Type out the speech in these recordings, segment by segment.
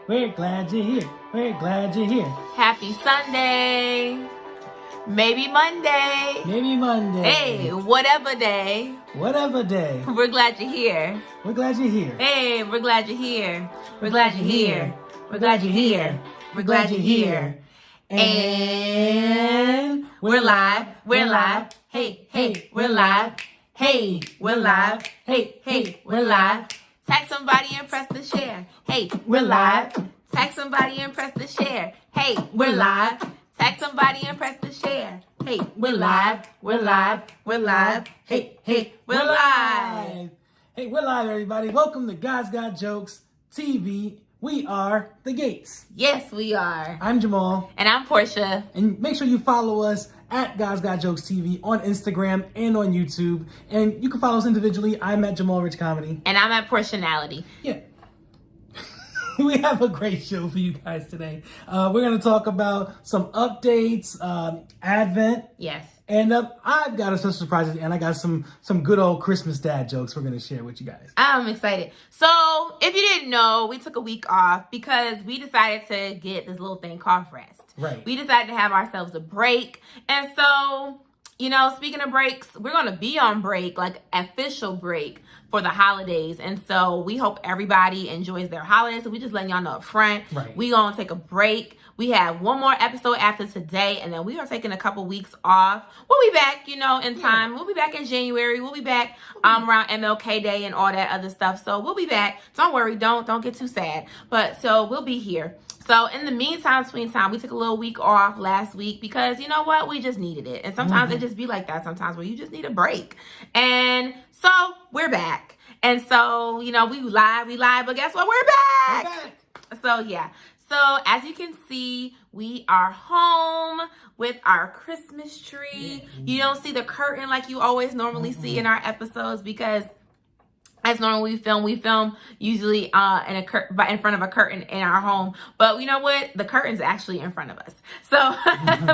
We're glad you're here. We're glad you're here. Happy Sunday. Maybe Monday. Maybe Monday. Hey, whatever day. Whatever day. We're glad you're here. We're glad you're here. Hey, we're glad you're here. We're glad you're here. We're glad you're here. We're glad you're here. And we're live. We're live. Hey, hey, we're live. Hey, we're live. Hey, hey, we're live. Tag somebody and press the share. Hey, we're live. Tag somebody and press the share. Hey, we're live. Tag somebody and press the share. Hey, we're live. We're live. We're live. Hey, hey, we're live. Hey, we're live, everybody. Welcome to God's Got Jokes TV. We are the Gates. Yes, we are. I'm Jamal. And I'm Portia. And make sure you follow us at God's Got Jokes TV on Instagram and on YouTube. And you can follow us individually. I'm at Jamal Rich Comedy. And I'm at Portionality. Yeah. We have a great show for you guys today. We're going to talk about some updates, Advent. Yes. And I've got some surprises, and I got some good old Christmas dad jokes we're going to share with you guys. I'm excited. So, if you didn't know, we took a week off because we decided to get this little thing called rest. Right. We decided to have ourselves a break. And so, you know, speaking of breaks, we're going to be on break, like official break for the holidays. And so we hope everybody enjoys their holidays. So we just letting y'all know up front. Right. We going to take a break. We have one more episode after today, and then we are taking a couple weeks off. We'll be back, you know, in time. Yeah. We'll be back in January. We'll be back around MLK Day and all that other stuff. So we'll be back. Don't worry. Don't get too sad. But so we'll be here. So in the meantime, between time, we took a little week off last week because you know what? We just needed it. And sometimes it just be like that sometimes where you just need a break. And so we're back. And so, you know, we live, but guess what? We're back. So yeah. So as you can see, we are home with our Christmas tree. You don't see the curtain like you always normally see in our episodes because as normally we film usually in front of a curtain in our home. But you know what? The curtain's actually in front of us. So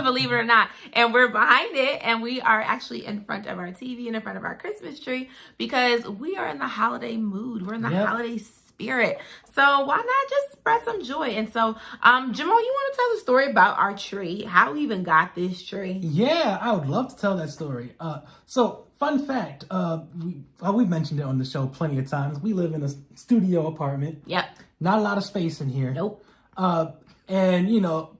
believe it or not. And we're behind it. And we are actually in front of our TV and in front of our Christmas tree because we are in the holiday mood. We're in the holiday spirit. So why not just spread some joy? And so, Jamal, you want to tell the story about our tree? How we even got this tree? Yeah, I would love to tell that story. So fun fact, we've mentioned it on the show plenty of times. We live in a studio apartment. Yep. Not a lot of space in here. Nope. And you know,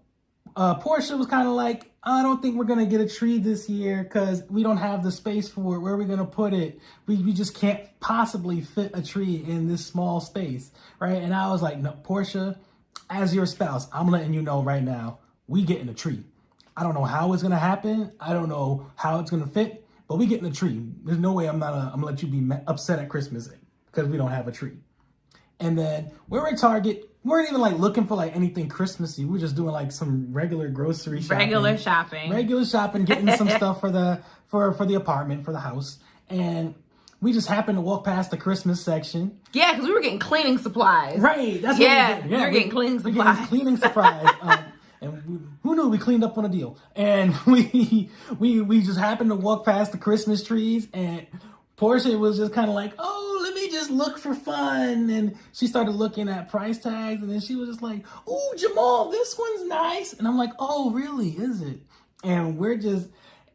Portia was kind of like, I don't think we're going to get a tree this year because we don't have the space for it. Where are we going to put it? We just can't possibly fit a tree in this small space, right? And I was like, no, Portia, as your spouse, I'm letting you know right now, we getting a tree. I don't know how it's going to happen. I don't know how it's going to fit, but we getting a tree. There's no way I'm going to let you be upset at Christmas because we don't have a tree. And then we're in Target. We weren't even like looking for like anything Christmassy. We were just doing like some regular grocery shopping. Regular shopping, getting some stuff for the apartment, for the house. And we just happened to walk past the Christmas section. Yeah, because we were getting cleaning supplies. Right. That's what we did. Yeah, we were getting cleaning supplies. Cleaning supplies. And who knew we cleaned up on a deal? And we just happened to walk past the Christmas trees, and Portia was just kind of like, oh, let me just look for fun. And she started looking at price tags, and then she was just like, oh, Jamal, this one's nice. And I'm like, oh, really? Is it? And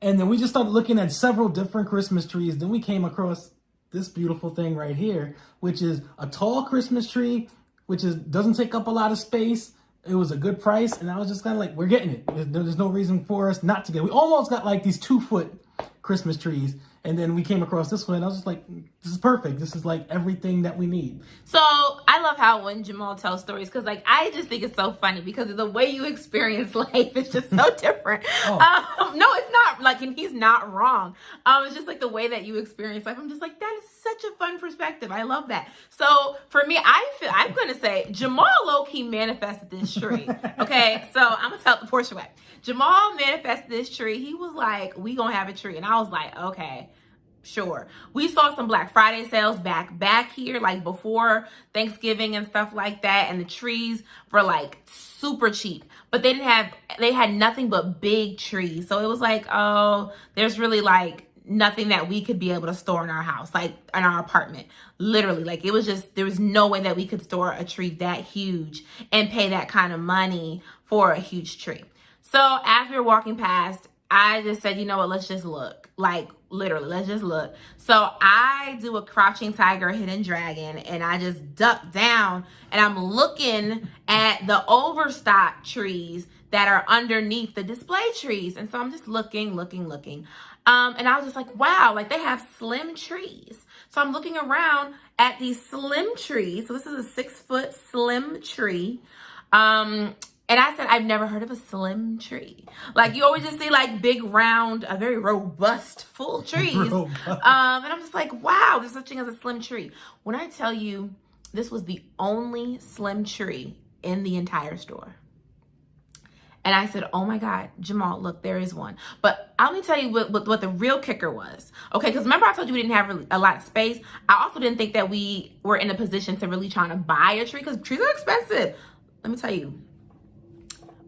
then we just started looking at several different Christmas trees. Then we came across this beautiful thing right here, which is a tall Christmas tree, which doesn't take up a lot of space. It was a good price. And I was just kind of like, we're getting it. There's no reason for us not to get it. We almost got like these 2-foot Christmas trees. And then we came across this one, and I was just like, this is perfect. This is like everything that we need. So I love how when Jamal tells stories, because like I just think it's so funny because of the way you experience life is just so different. No, it's not like, and he's not wrong. It's just like the way that you experience life. I'm just like, that is such a fun perspective. I love that. So for me, I'm going to say Jamal low-key manifested this tree. Okay, so I'm going to tell the Portia way. Jamal manifested this tree. He was like, we going to have a tree. And I was like, okay. Sure. We saw some Black Friday sales back here, like before Thanksgiving and stuff like that. And the trees were like super cheap, but they had nothing but big trees. So it was like, oh, there's really like nothing that we could be able to store in our house, like in our apartment. Literally, like it was just, there was no way that we could store a tree that huge and pay that kind of money for a huge tree. So as we were walking past, I just said, you know what, let's just look. Like literally, let's just look. So I do a crouching tiger, hidden dragon, and I just duck down and I'm looking at the overstocked trees that are underneath the display trees. And so I'm just looking. And I was just like, wow, like they have slim trees. So I'm looking around at these slim trees. So this is a 6-foot slim tree. And I said, I've never heard of a slim tree. Like you always just see like big, round, very robust, full trees. And I'm just like, wow, there's such thing as a slim tree. When I tell you this was the only slim tree in the entire store. And I said, oh my God, Jamal, look, there is one. But let me tell you what the real kicker was. Okay, because remember I told you we didn't have really a lot of space. I also didn't think that we were in a position to really trying to buy a tree because trees are expensive. Let me tell you,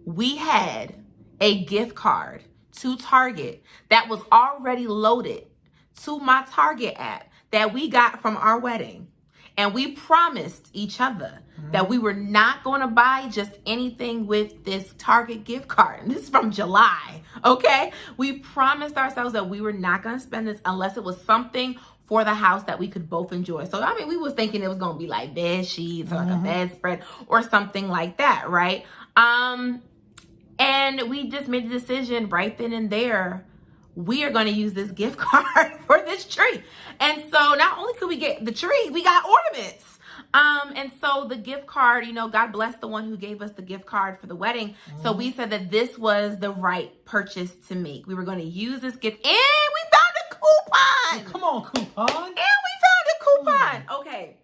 we had a gift card to Target that was already loaded to my Target app that we got from our wedding. And we promised each other that we were not going to buy just anything with this Target gift card. And this is from July, okay? We promised ourselves that we were not going to spend this unless it was something for the house that we could both enjoy. So, I mean, we was thinking it was going to be like bed sheets or like a bedspread or something like that, right? And we just made the decision right then and there, we are going to use this gift card for this tree. And so not only could we get the tree, we got ornaments. And so the gift card, you know, God bless the one who gave us the gift card for the wedding. So we said that this was the right purchase to make. We were going to use this gift and we found a coupon. Come on, coupon. And we found a coupon. Okay.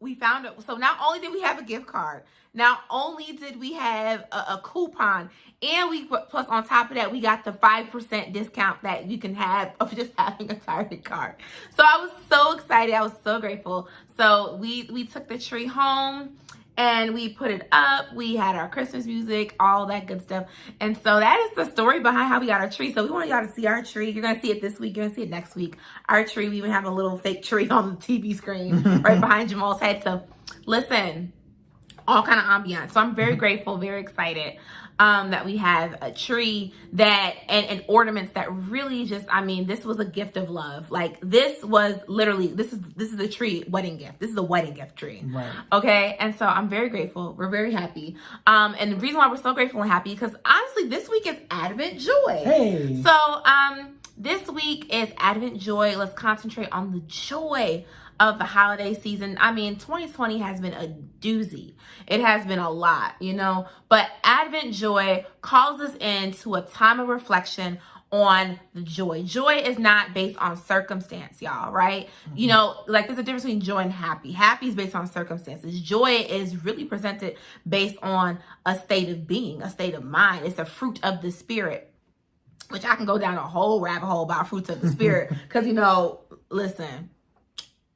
We found it. So not only did we have a gift card, not only did we have a coupon, and we plus on top of that, we got the 5% discount that you can have of just having a Target card. So I was so excited. I was so grateful. So we took the tree home and we put it up. We had our Christmas music, all that good stuff. And so that is the story behind how we got our tree. So we want y'all to see our tree. You're going to see it this week. You're going to see it next week. Our tree, we even have a little fake tree on the TV screen right behind Jamal's head. So listen, all kind of ambiance. So I'm very grateful, very excited that we have a tree that and ornaments that really just, I mean, this was a gift of love. Like this was literally, this is a tree wedding gift. This is a wedding gift tree. Right. Okay. And so I'm very grateful. We're very happy. And the reason why we're so grateful and happy, because honestly, this week is Advent Joy. Hey. So this week is Advent Joy. Let's concentrate on the joy of the holiday season. I mean, 2020 has been a doozy. It has been a lot, you know, but Advent Joy calls us into a time of reflection on the joy. Joy is not based on circumstance, y'all, right? You know, like there's a difference between joy and happy. Happy is based on circumstances. Joy is really presented based on a state of being, a state of mind. It's a fruit of the spirit, which I can go down a whole rabbit hole about fruits of the spirit because, you know, listen,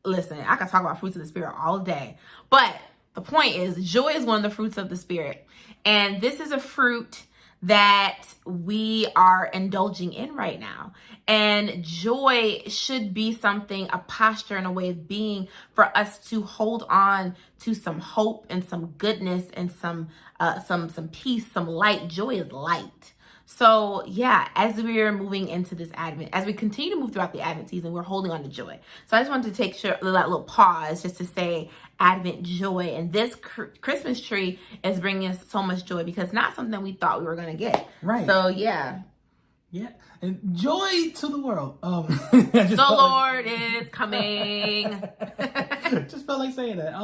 I can talk about fruits of the spirit all day. But the point is, joy is one of the fruits of the spirit. And this is a fruit that we are indulging in right now. And joy should be something, a posture and a way of being for us to hold on to some hope and some goodness and some peace, some light. Joy is light. So yeah, as we are moving into this Advent, as we continue to move throughout the Advent season, we're holding on to joy. So I just wanted to take that little pause just to say Advent joy. And this Christmas tree is bringing us so much joy because it's not something we thought we were going to get. Right. So yeah. Yeah. And joy to the world. The Lord is coming. Just felt like saying that.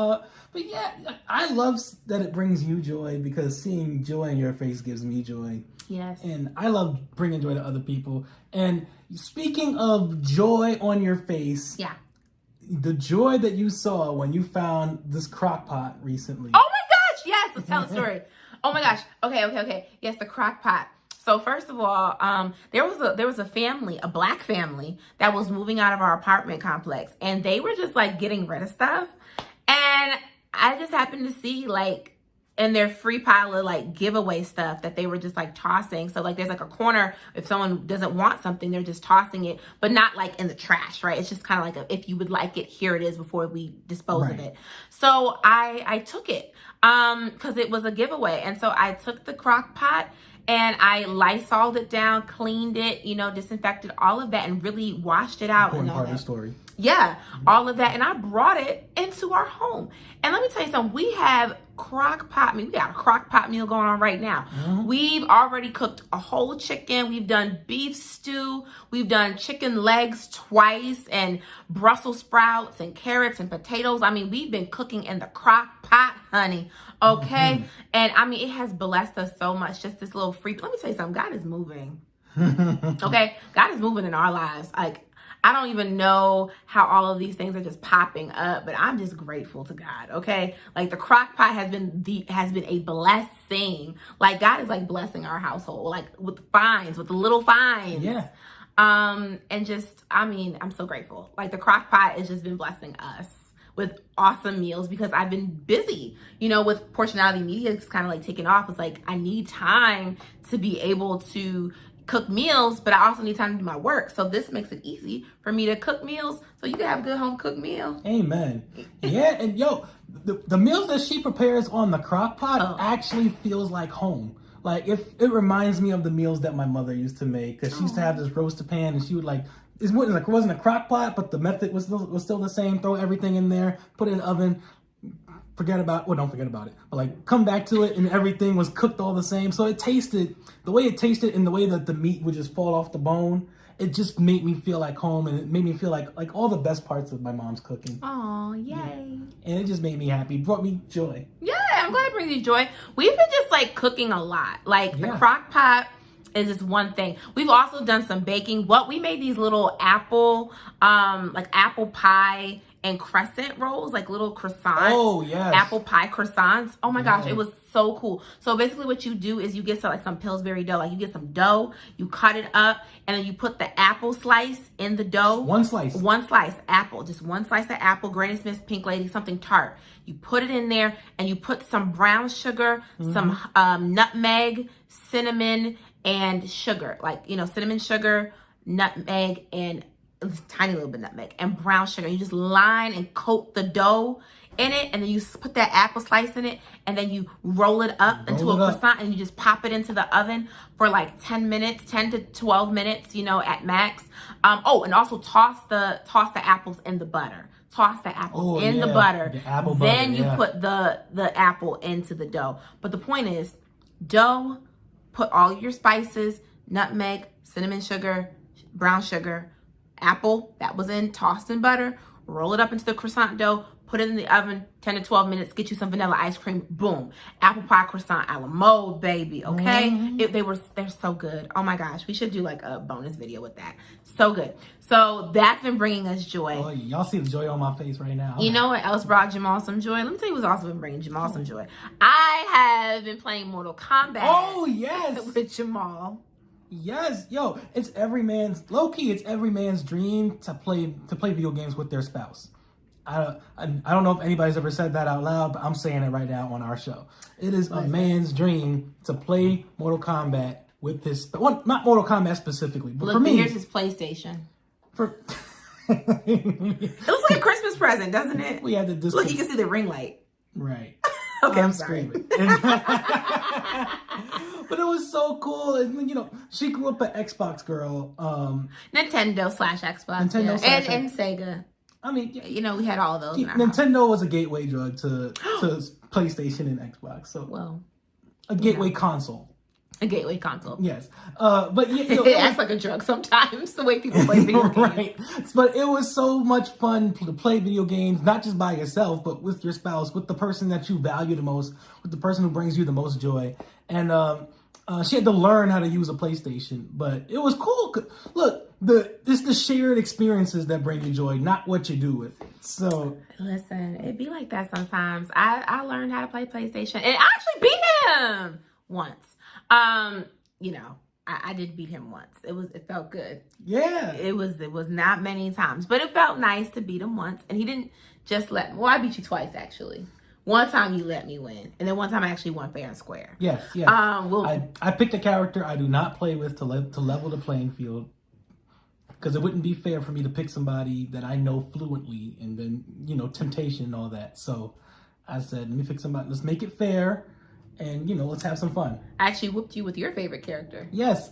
But yeah, I love that it brings you joy because seeing joy in your face gives me joy. Yes. And I love bringing joy to other people. And speaking of joy on your face. Yeah. The joy that you saw when you found this crock pot recently. Oh my gosh. Yes. Let's tell the story. Oh my gosh. Okay. Yes, the crock pot. So first of all, there was a family, a black family that was moving out of our apartment complex, and they were just like getting rid of stuff. And I just happened to see like in their free pile of like giveaway stuff that they were just like tossing. So like there's like a corner, if someone doesn't want something, they're just tossing it, but not like in the trash, right? It's just kind of like if you would like it, here it is before we dispose of it. So I took it because it was a giveaway. And so I took the crock pot and I Lysoled it down, cleaned it, you know, disinfected all of that and really washed it out. Important part of the story. Yeah, all of that. And I brought it into our home. And let me tell you something. We have crock pot meal. We got a crock pot meal going on right now. We've already cooked a whole chicken. We've done beef stew. We've done chicken legs twice and Brussels sprouts and carrots and potatoes. I mean, we've been cooking in the crock pot, honey. Okay. And I mean, it has blessed us so much. Just this little free. Let me tell you something. God is moving. Okay. God is moving in our lives. Like, I don't even know how all of these things are just popping up, but I'm just grateful to God, okay? Like the crock pot has been a blessing. Like God is like blessing our household, like with the little finds. Yeah. And just, I mean, I'm so grateful. Like the crock pot has just been blessing us with awesome meals because I've been busy, you know, with Portionality Media. It's kind of like taking off. It's like I need time to be able to cook meals, but I also need time to do my work. So this makes it easy for me to cook meals so you can have a good home cooked meal. Amen. Yeah, and yo, the meals that she prepares on the crock pot actually feels like home. Like it reminds me of the meals that my mother used to make because she used to have this roasted pan and she would like, it wasn't a crock pot, but the method was still the same. Throw everything in there, put it in the oven, don't forget about it. But like come back to it and everything was cooked all the same. So the way it tasted and the way that the meat would just fall off the bone, it just made me feel like home and it made me feel like all the best parts of my mom's cooking. Oh, yay. Yeah. And it just made me happy. It brought me joy. Yeah, I'm glad it brings you joy. We've been just like cooking a lot. Like the crock pot is just one thing. We've also done some baking. We made these little apple pie and crescent rolls, like little croissants. Oh, yes. Apple pie croissants. Oh my gosh, it was so cool. So basically what you do is you get some Pillsbury dough. Like you get some dough, you cut it up, and then you put the apple slice in the dough. One slice, apple. Just one slice of apple, Granny Smith's Pink Lady, something tart. You put it in there and you put some brown sugar, some nutmeg, cinnamon, and sugar. Like, you know, cinnamon, sugar, nutmeg, and a tiny little bit of nutmeg and brown sugar. You just line and coat the dough in it, and then you put that apple slice in it, and then you roll it up into a croissant, and you just pop it into the oven for like 10 to 12 minutes, you know, at max. And also toss the apples in the butter. Toss the apples in the butter. The apple then butter, you put the apple into the dough. But the point is, dough, put all your spices, nutmeg, cinnamon sugar, brown sugar, apple that was tossed in butter, roll it up into the croissant dough, put it in the oven 10 to 12 minutes, get you some vanilla ice cream, boom. Apple pie croissant a la mode, baby, okay? They're so good. Oh my gosh, we should do like a bonus video with that. So good. So that's been bringing us joy. Oh, y'all see the joy on my face right now. You know what else brought Jamal some joy? Let me tell you what's also been bringing Jamal some joy. I have been playing Mortal Kombat. Oh, yes. With Jamal. Yes, yo, it's every man's dream to play video games with their spouse. I don't know if anybody's ever said that out loud, but I'm saying it right now on our show. It is a man's dream to play Mortal Kombat with his not Mortal Kombat specifically, but for me, here's his PlayStation. It looks like a Christmas present, doesn't it? We had to look. You can see the ring light. Right. Okay, I'm screaming. But it was so cool. And, you know, she grew up an Xbox girl. Nintendo/Xbox. And Sega. I mean, you know, we had all of those. Nintendo was a gateway drug to PlayStation and Xbox. So, a gateway console. A gateway console. Yes. But it acts like a drug sometimes, the way people play video games. Right. But it was so much fun to play video games, not just by yourself, but with your spouse, with the person that you value the most, with the person who brings you the most joy. And she had to learn how to use a PlayStation, but it was cool. Look, it's the shared experiences that bring you joy, not what you do with it. So listen, it be like that sometimes. I learned how to play PlayStation, and I actually beat him once. You know, I did beat him once. It felt good. Yeah. It was not many times, but it felt nice to beat him once, and he didn't just I beat you twice actually. One time you let me win, and then one time I actually won fair and square. Yes. I picked a character I do not play with to level the playing field, because it wouldn't be fair for me to pick somebody that I know fluently, and then temptation and all that. So I said, let me pick somebody. Let's make it fair, and let's have some fun. I actually whooped you with your favorite character. Yes,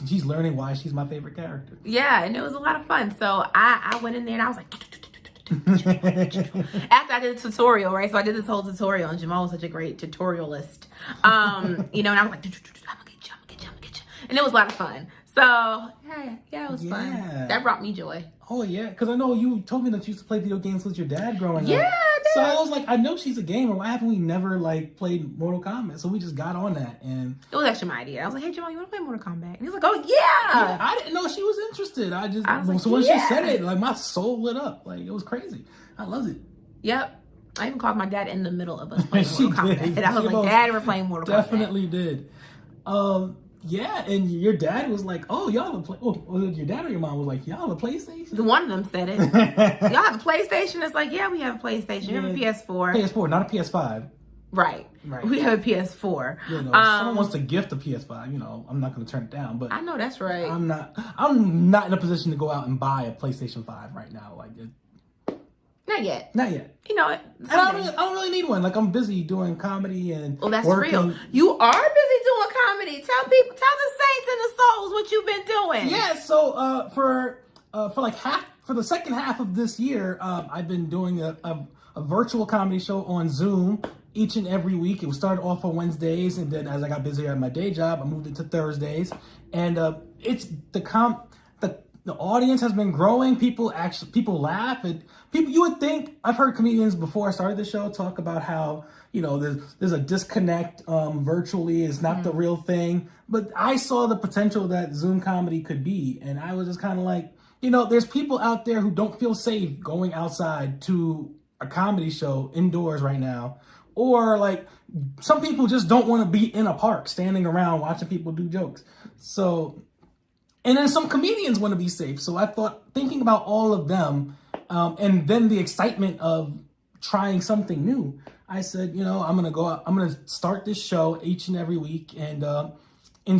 she's learning why she's my favorite character. Yeah, and it was a lot of fun. So I went in there and I was like. After I did a tutorial, right? So I did this whole tutorial, and Jamal was such a great tutorialist. And I was like, I'm gonna get you. And it was a lot of fun. So yeah, it was fun. That brought me joy. Oh yeah, because I know you told me that you used to play video games with your dad growing up. Yeah, so I was like, I know she's a gamer. Why haven't we never played Mortal Kombat? So we just got on that, and it was actually my idea. I was like, hey Jamal, you want to play Mortal Kombat? And he was like, oh yeah. I didn't know she was interested. I was like, so when she said it, my soul lit up. It was crazy. I loved it. Yep. I even called my dad in the middle of us playing Mortal Kombat. And I was like, Dad, we're playing Mortal Kombat. Definitely did. Yeah, and your dad was like, oh, y'all have a play. Oh, your dad or your mom was like, y'all have a PlayStation? One of them said it. Y'all have a PlayStation? It's like, yeah, we have a PlayStation. We have a PS4. PS4, not a PS5. Right. We have a PS4. Someone wants to gift a PS5, I'm not going to turn it down. But I know that's right. I'm not in a position to go out and buy a PlayStation 5 right now. Not yet. Not yet. I don't really need one. I'm busy doing comedy and that's working. Real. You are busy doing comedy. Tell the saints and the souls what you've been doing. Yeah. So for the second half of this year, I've been doing a virtual comedy show on Zoom each and every week. It started off on Wednesdays, and then as I got busier at my day job, I moved it to Thursdays. And it's the audience has been growing. People laugh, and you would think, I've heard comedians before I started the show talk about how there's a disconnect virtually. It's not the real thing, but I saw the potential that Zoom comedy could be, and I was just kind of like, there's people out there who don't feel safe going outside to a comedy show indoors right now, or some people just don't want to be in a park standing around watching people do jokes. So. And then some comedians want to be safe. So I thought, thinking about all of them, and then the excitement of trying something new, I said, I'm going to start this show each and every week and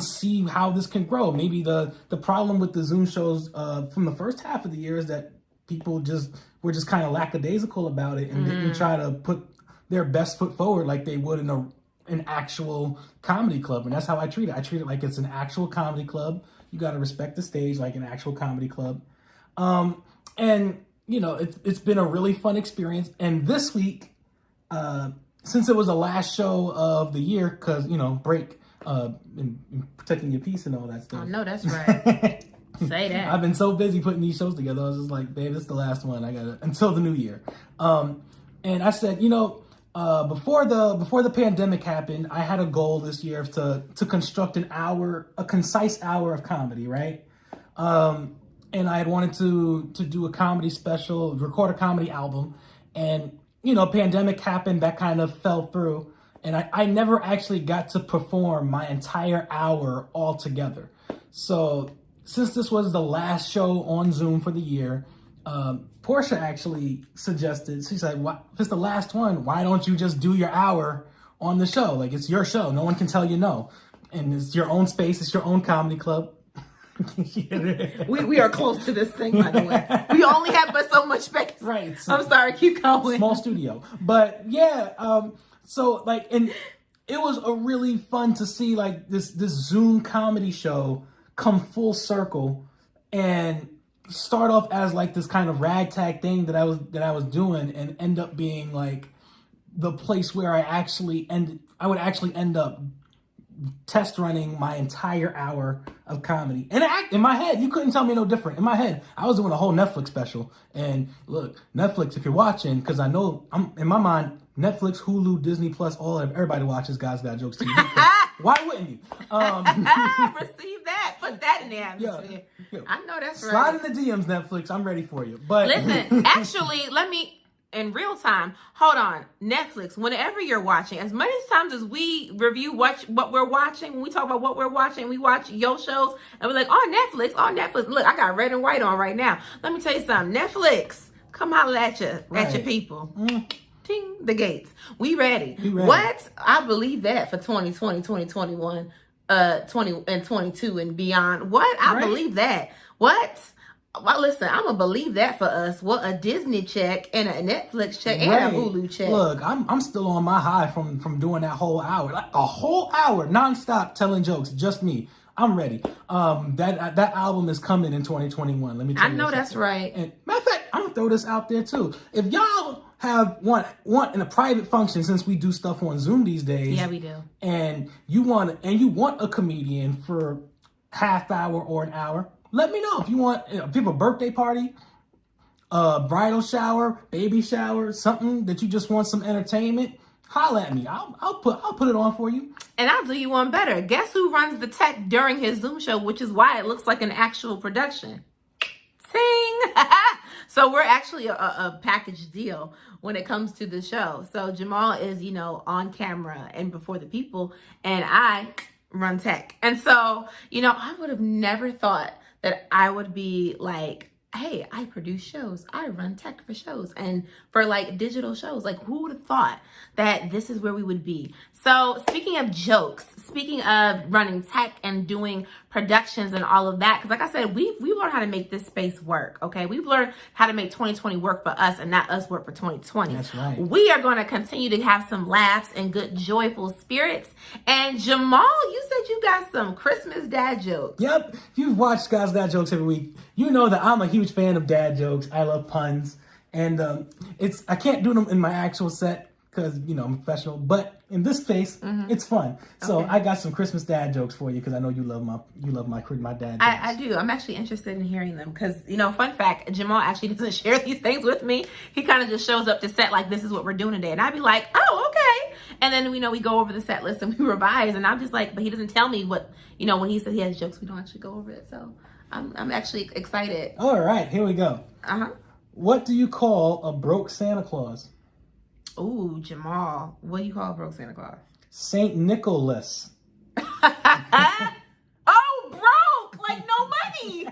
see how this can grow. Maybe the problem with the Zoom shows from the first half of the year is that people were just kind of lackadaisical about it and didn't try to put their best foot forward like they would in an actual comedy club. And that's how I treat it. I treat it like it's an actual comedy club. You got to respect the stage like an actual comedy club. And, it's been a really fun experience. And this week, since it was the last show of the year, because, break, and protecting your peace and all that stuff. Oh, no, that's right. Say that. I've been so busy putting these shows together. I was just like, babe, this is the last one. I got it until the new year. And I said, before the pandemic happened, I had a goal this year to construct a concise hour of comedy, right? And I had wanted to do a comedy special, record a comedy album, and pandemic happened, that kind of fell through, and I never actually got to perform my entire hour all together. So since this was the last show on Zoom for the year, Portia actually suggested, she said, if it's the last one, why don't you just do your hour on the show? It's your show. No one can tell you no. And it's your own space. It's your own comedy club. we are close to this thing, by the way. We only have but so much space. Right. I'm sorry. Keep going. Small studio. But yeah, and it was a really fun to see this Zoom comedy show come full circle and start off as this kind of ragtag thing that I was doing, and end up being the place where I would actually end up test running my entire hour of comedy. And in my head, you couldn't tell me no different. In my head, I was doing a whole Netflix special. And look, Netflix, if you're watching, because I know in my mind, Netflix, Hulu, Disney Plus, everybody watches Guys Got Jokes TV. Why wouldn't you? Receive that. Put that in the atmosphere. Yeah. I know that's right. Slide in the DMs, Netflix. I'm ready for you. But listen, actually, in real time, hold on. Netflix, whenever you're watching, as many times as we review what we're watching, when we talk about what we're watching, we watch your shows, and we're like, oh, Netflix. Look, I got red and white on right now. Let me tell you something. Netflix, come holler at your people. ting, the gates. We ready. We ready. What? I believe that for 2020, 2021, 20 and 22 and beyond. What? I believe that. What? Well, listen, I'm gonna believe that for us. What, a Disney check and a Netflix check and a Hulu check. Look, I'm still on my high from doing that whole hour, like a whole hour nonstop telling jokes, just me. I'm ready. That album is coming in 2021. Let me tell you. I know that's right. And matter of fact, I'm gonna throw this out there too. If y'all have want in a private function, since we do stuff on Zoom these days, Yeah, we do. And you want a comedian for half hour or an hour, let me know. If you want, if you have a birthday party, bridal shower, baby shower, something that you just want some entertainment, holla at me. I'll put it on for you. And I'll do you one better. Guess who runs the tech during his Zoom show, which is why it looks like an actual production. Ting! So we're actually a package deal when it comes to the show. So Jamal is, on camera and before the people, and I run tech. And so, I would have never thought that I would be like, hey, I produce shows. I run tech for shows and for like digital shows. Like, who would have thought that this is where we would be? So speaking of jokes, speaking of running tech and doing productions and all of that, because like I said, we've learned how to make this space work, okay? We've learned how to make 2020 work for us and not us work for 2020. That's right. We are going to continue to have some laughs and good, joyful spirits. And Jamal, you said you got some Christmas dad jokes. Yep. If you've watched God's Dad Jokes every week, you know that I'm a huge fan of dad jokes. I love puns. And I can't do them in my actual set because, I'm a professional. But in this space, it's fun. So I got some Christmas dad jokes for you because I know you love my dad jokes. I do. I'm actually interested in hearing them because, fun fact, Jamal actually doesn't share these things with me. He kind of just shows up to set like, this is what we're doing today. And I'd be like, oh, okay. And then, we go over the set list and we revise. And I'm just like, but he doesn't tell me what, when he says he has jokes, we don't actually go over it. So I'm actually excited. All right, here we go. What do you call a broke Santa Claus? Ooh, Jamal. What do you call a broke Santa Claus? Saint Nicholas. Oh, broke! Like no money.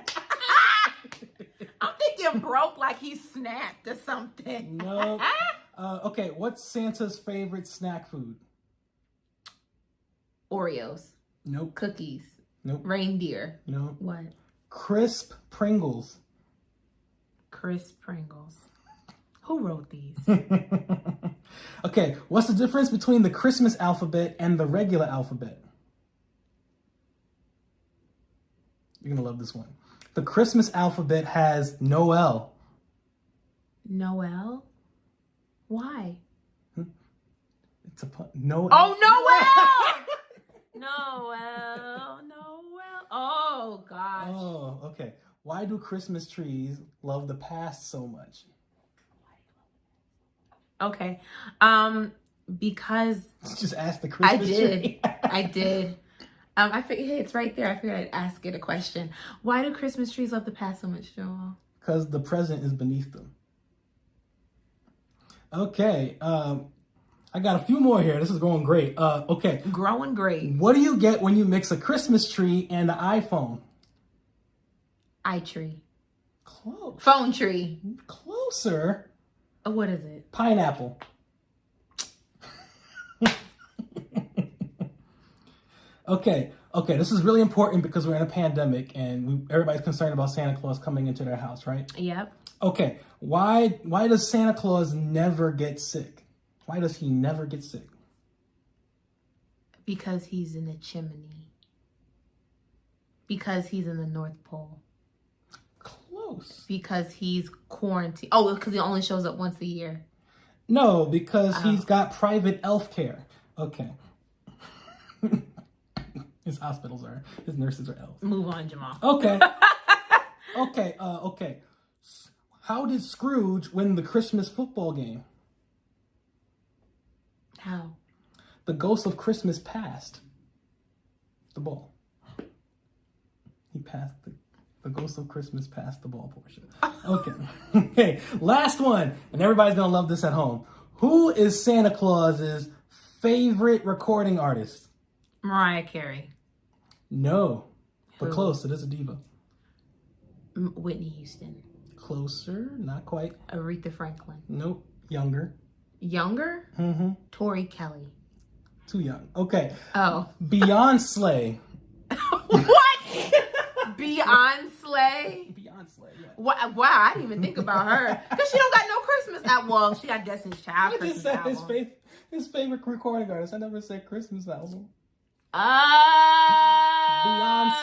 I'm thinking broke like he snapped or something. No. Okay, what's Santa's favorite snack food? Oreos. Nope. Cookies. Nope. Reindeer. Nope. What? Crisp Pringles. Crisp Pringles. Who wrote these? Okay, what's the difference between the Christmas alphabet and the regular alphabet? You're gonna love this one. The Christmas alphabet has no L. Noel? Why? It's a pun. No. Oh, Noel! Noel. Oh, gosh. Oh, okay. Why do Christmas trees love the past so much? Okay. Because Just ask the Christmas tree. I did. I figured, hey, it's right there. I figured I'd ask it a question. Why do Christmas trees love the past so much, Joel? Because the present is beneath them. Okay. I got a few more here. This is going great. Okay. Growing great. What do you get when you mix a Christmas tree and an iPhone? iTree. Close. Phone tree. Closer. What is it? Pineapple. Okay, this is really important because we're in a pandemic and everybody's concerned about Santa Claus coming into their house, right? Yep. Okay, why does Santa Claus never get sick? Why does he never get sick? Because he's in the chimney. Because he's in the North Pole. Close. Because he's quarantined. Oh, because he only shows up once a year. No, because he's got private elf care. Okay. His nurses are elves. Move on, Jamal. Okay. Okay. How did Scrooge win the Christmas football game? How? The ghost of Christmas passed the ball. He passed the ghost of Christmas passed the ball portion. Okay. Okay. Last one. And everybody's going to love this at home. Who is Santa Claus's favorite recording artist? Mariah Carey. No. But Who? close. It is a diva. Whitney Houston. Closer. Not quite. Aretha Franklin. Nope. Younger. Younger? Mm-hmm. Tori Kelly. Too young. Okay. Oh. Beyonce. What? Beyonce? Beyonce, yeah. Wow, I didn't even think about her. Because she don't got no Christmas album. Well, she got Destiny's Child I Christmas just said album. his favorite recording artist. I never said Christmas album. Oh.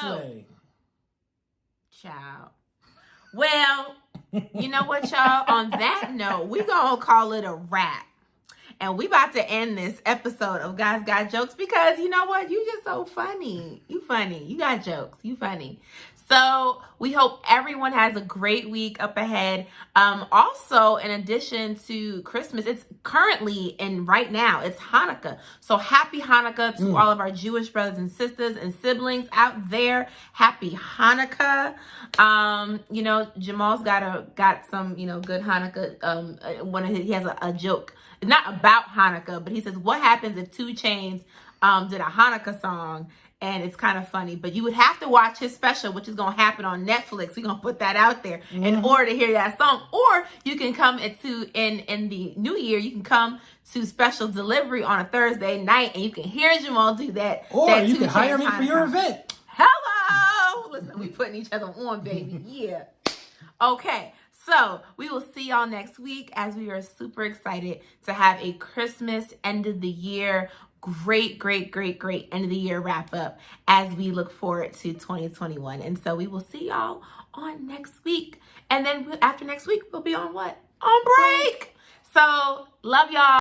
Beyonce. Child. Well, you know what, y'all? On that note, we gonna call it a wrap. And we about to end this episode of Guys Got Jokes because you know what? You just so funny. You funny. You got jokes. You funny. So we hope everyone has a great week up ahead. Also, in addition to Christmas, it's currently and right now, it's Hanukkah. So happy Hanukkah to all of our Jewish brothers and sisters and siblings out there. Happy Hanukkah. You know, Jamal's got some, you know, good Hanukkah. He has a joke. Not about Hanukkah, but he says, what happens if 2 Chainz did a Hanukkah song? And it's kind of funny, but you would have to watch his special, which is going to happen on Netflix. We're going to put that out there in order to hear that song. Or you can come in the new year, you can come to special delivery on a Thursday night and you can hear Jamal do that. Or that you can hire me for your event. Hello! Listen, we putting each other on, baby. Yeah. Okay. So we will see y'all next week as we are super excited to have a Christmas end of the year, great end of the year wrap up as we look forward to 2021. And so we will see y'all on next week. And then after next week, we'll be on what? On break. So love y'all.